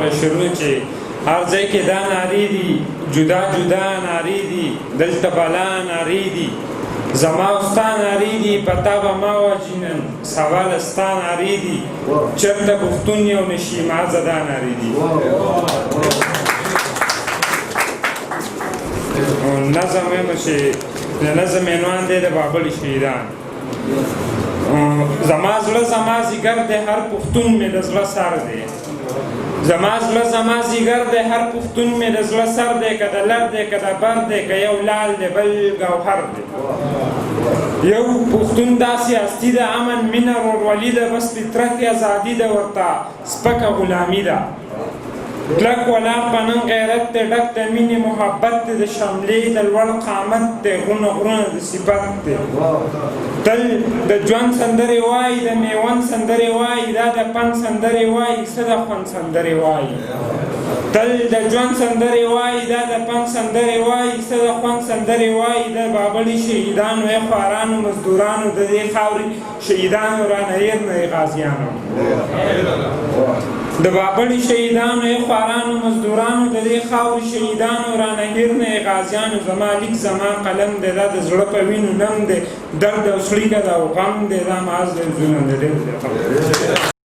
دغه شروع چې هر ځای کې دا نارې دي جدا جدا نارې دي دلته بلا نارې دي زما او ستا نارې دي پتا به ما وجنن سوال ستا نارې دي چېرته پښتون یو نشي ما زدا نارې دي نظم وایم چې د نظم عنوان دی د بابل شهیدان زما زړه زما ځیګر دی هر پښتون مې د زړه سر دی زما زړه زما ځیګر دی هر پښتون مې د زړه سر دی که د لر دی که د بر دی که یو لال دی بل ګوهر دی یو پښتون داسې هستي ده امن مینه ورورولي ده بس فطرت ازادي ده ورته سپکه غلامي ده کلک ولاړ په نن غیرت دی ډک د مینې محبت دی د شملې د لوړ قامت دی غرونه غرونه د صفت دی تل د ژوند سندرې وایي د میوند سندرې وایي دا د پند سندرې وایي څه د خوند سندرې وایي تل د ژوند سندرې وایي دا د پند سندرې وایي څه د خوند سندرې وایي د بابلي شهیدانو ای خوارانو مزدورانو د دې خاورې شهیدانو رانه هېر نه غازیانو د بابلي شهیدانو ای خوارانو مزدورانو د دې خاورې شهیدانو رانه هېر نه غازیانو زما لیک زما قلم دی دا د زړه په وینو نم دی درد او څړیکه ده او غم دی دا معاذ دی ظلم دی ډېر